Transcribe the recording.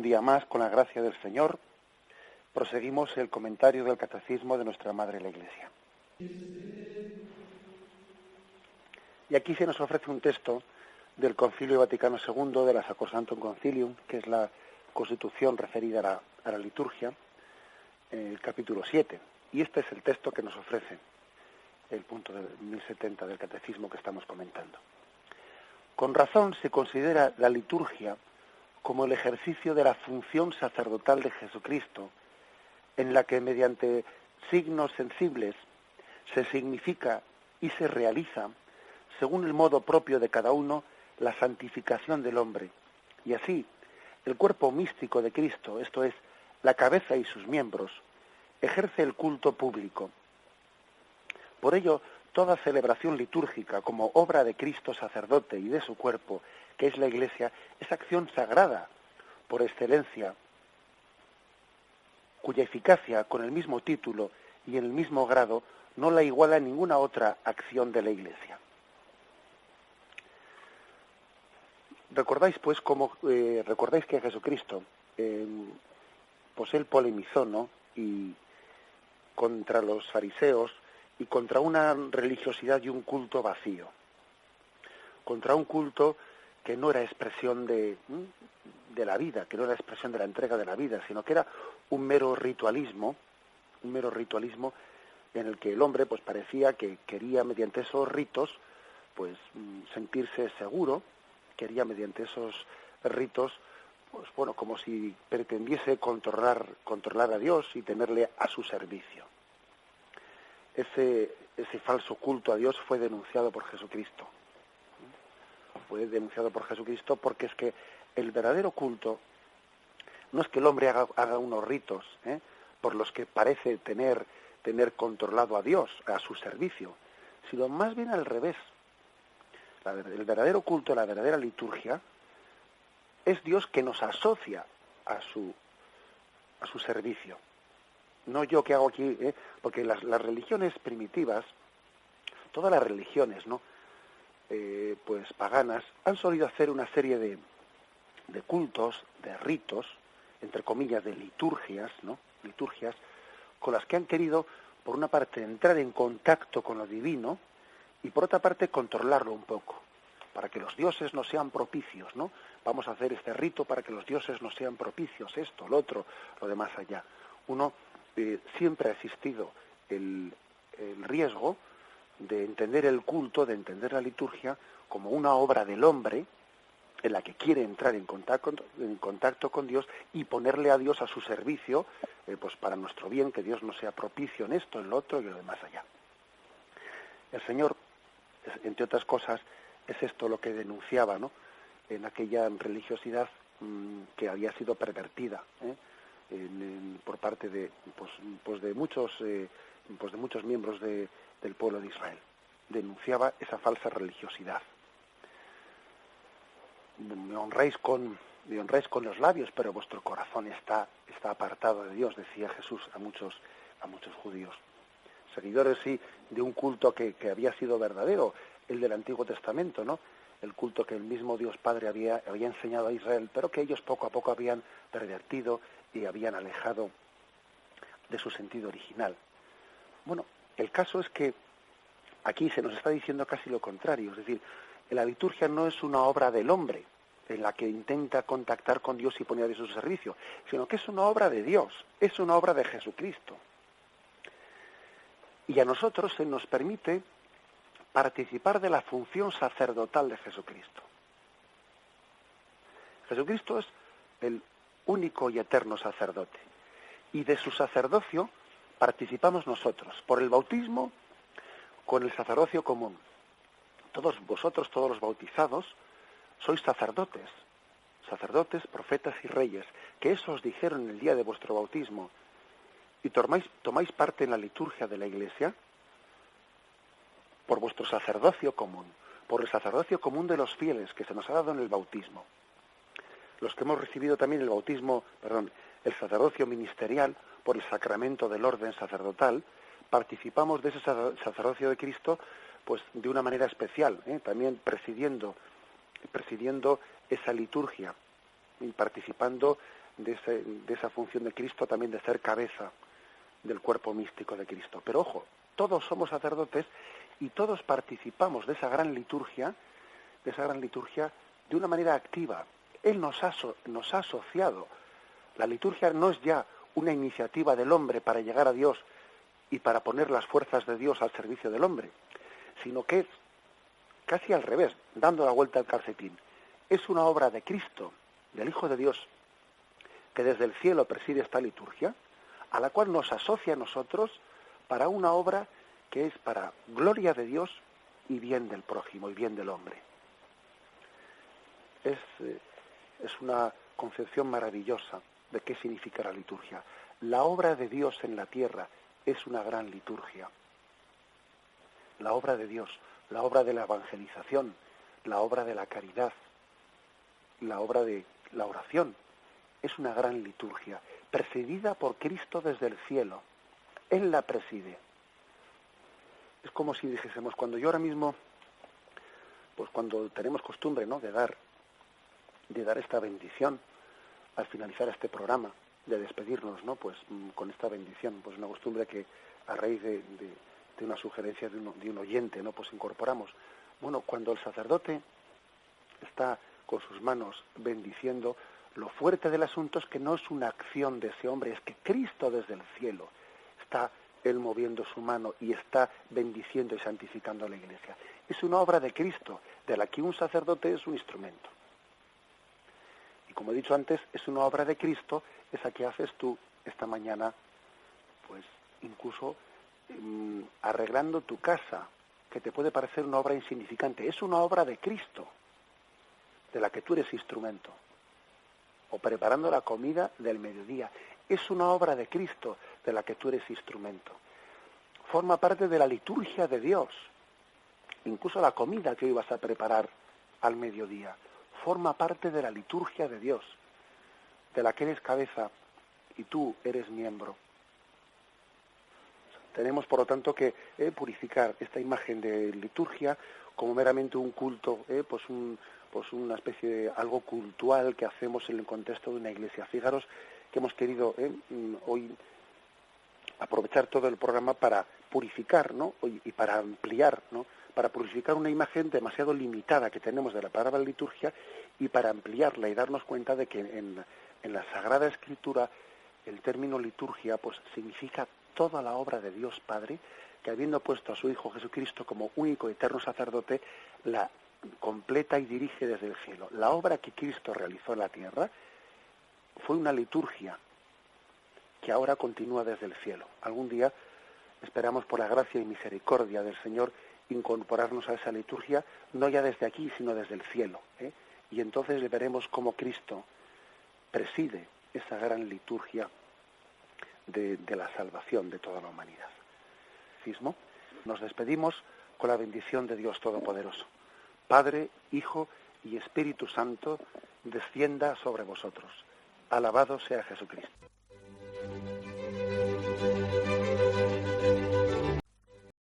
día más, con la gracia del Señor, proseguimos el comentario del Catecismo de nuestra Madre la Iglesia. Y aquí se nos ofrece un texto del Concilio Vaticano II, de la Sacrosanctum Concilium, que es la constitución referida a la liturgia, en el capítulo 7. Y este es el texto que nos ofrece el punto de 1070 del Catecismo que estamos comentando. Con razón se considera la liturgia como el ejercicio de la función sacerdotal de Jesucristo, en la que mediante signos sensibles se significa y se realiza, según el modo propio de cada uno, la santificación del hombre. Y así, el cuerpo místico de Cristo, esto es, la cabeza y sus miembros, ejerce el culto público. Por ello, toda celebración litúrgica como obra de Cristo sacerdote y de su cuerpo, que es la Iglesia, es acción sagrada por excelencia, cuya eficacia con el mismo título y en el mismo grado no la iguala ninguna otra acción de la Iglesia. Recordáis pues recordáis que Jesucristo pues él polemizó, ¿no?, y contra los fariseos y contra una religiosidad y un culto vacío, contra un culto que no era expresión de la vida, que no era expresión de la entrega de la vida, sino que era un mero ritualismo en el que el hombre pues parecía que quería mediante esos ritos pues sentirse seguro, quería mediante esos ritos pues bueno, como si pretendiese controlar a Dios y tenerle a su servicio. Ese falso culto a Dios fue denunciado por Jesucristo. Fue denunciado por Jesucristo porque es que el verdadero culto no es que el hombre haga unos ritos por los que parece tener controlado a Dios, a su servicio, sino más bien al revés. El verdadero culto, la verdadera liturgia, es Dios que nos asocia a su servicio. No yo que hago aquí, porque las religiones primitivas, todas las religiones, ¿no?, pues paganas, han solido hacer una serie de cultos, de ritos, entre comillas, de liturgias, ¿no?, liturgias, con las que han querido, por una parte, entrar en contacto con lo divino y por otra parte, controlarlo un poco, para que los dioses nos sean propicios, ¿no? Vamos a hacer este rito para que los dioses nos sean propicios, esto, lo otro, lo demás allá. Siempre ha existido el riesgo de entender el culto, de entender la liturgia como una obra del hombre en la que quiere entrar en contacto con Dios y ponerle a Dios a su servicio, pues para nuestro bien, que Dios nos sea propicio en esto, en lo otro y lo demás allá. El Señor, entre otras cosas, es esto lo que denunciaba, ¿no?, en aquella religiosidad que había sido pervertida por parte de muchos miembros del pueblo de Israel. Denunciaba esa falsa religiosidad. Me honráis con los labios, pero vuestro corazón está apartado de Dios, decía Jesús a muchos judíos. Seguidores, sí, de un culto que había sido verdadero, el del Antiguo Testamento, ¿no?, el culto que el mismo Dios Padre había enseñado a Israel, pero que ellos poco a poco habían pervertido y habían alejado de su sentido original. Bueno, el caso es que aquí se nos está diciendo casi lo contrario, es decir, la liturgia no es una obra del hombre en la que intenta contactar con Dios y poner a su servicio, sino que es una obra de Dios, es una obra de Jesucristo. Y a nosotros se nos permite participar de la función sacerdotal de Jesucristo. Jesucristo es el único y eterno sacerdote, y de su sacerdocio participamos nosotros, por el bautismo, con el sacerdocio común. Todos vosotros, todos los bautizados, sois sacerdotes, profetas y reyes, que eso os dijeron en el día de vuestro bautismo, y tomáis parte en la liturgia de la Iglesia por vuestro sacerdocio común, por el sacerdocio común de los fieles que se nos ha dado en el bautismo. Los que hemos recibido también el sacerdocio ministerial por el sacramento del orden sacerdotal, participamos de ese sacerdocio de Cristo pues de una manera especial, también presidiendo esa liturgia y participando de esa función de Cristo también de ser cabeza del cuerpo místico de Cristo. Pero ojo, todos somos sacerdotes y todos participamos de esa gran liturgia, de una manera activa. Él nos ha asociado. La liturgia no es ya una iniciativa del hombre para llegar a Dios y para poner las fuerzas de Dios al servicio del hombre, sino que es casi al revés, dando la vuelta al calcetín. Es una obra de Cristo, del Hijo de Dios, que desde el cielo preside esta liturgia, a la cual nos asocia a nosotros para una obra que es para gloria de Dios y bien del prójimo y bien del hombre. Es una concepción maravillosa de qué significa la liturgia. La obra de Dios en la tierra es una gran liturgia. La obra de Dios, la obra de la evangelización, la obra de la caridad, la obra de la oración, es una gran liturgia, presidida por Cristo desde el cielo. Él la preside. Es como si dijésemos, cuando yo ahora mismo, pues cuando tenemos costumbre, ¿no?, de dar esta bendición al finalizar este programa, de despedirnos, ¿no?, pues con esta bendición, pues una costumbre que a raíz de una sugerencia de un oyente, ¿no?, pues incorporamos. Bueno, cuando el sacerdote está con sus manos bendiciendo, lo fuerte del asunto es que no es una acción de ese hombre, es que Cristo desde el cielo está él moviendo su mano y está bendiciendo y santificando a la Iglesia. Es una obra de Cristo, de la que un sacerdote es un instrumento. Y como he dicho antes, es una obra de Cristo esa que haces tú esta mañana, pues incluso arreglando tu casa, que te puede parecer una obra insignificante. Es una obra de Cristo, de la que tú eres instrumento. O preparando la comida del mediodía. Es una obra de Cristo, de la que tú eres instrumento. Forma parte de la liturgia de Dios. Incluso la comida que hoy vas a preparar al mediodía forma parte de la liturgia de Dios, de la que eres cabeza y tú eres miembro. Tenemos, por lo tanto, que purificar esta imagen de liturgia como meramente un culto, pues una especie de algo cultural que hacemos en el contexto de una iglesia. Fijaros que hemos querido hoy aprovechar todo el programa para purificar, ¿no?, y para ampliar, ¿no?, para purificar una imagen demasiado limitada que tenemos de la palabra liturgia y para ampliarla y darnos cuenta de que en la Sagrada Escritura el término liturgia pues significa toda la obra de Dios Padre, que habiendo puesto a su Hijo Jesucristo como único y eterno sacerdote, la completa y dirige desde el cielo. La obra que Cristo realizó en la tierra fue una liturgia que ahora continúa desde el cielo. Algún día esperamos, por la gracia y misericordia del Señor, incorporarnos a esa liturgia, no ya desde aquí, sino desde el cielo, y entonces le veremos cómo Cristo preside esa gran liturgia de la salvación de toda la humanidad. Nos despedimos con la bendición de Dios Todopoderoso. Padre, Hijo y Espíritu Santo, descienda sobre vosotros. Alabado sea Jesucristo.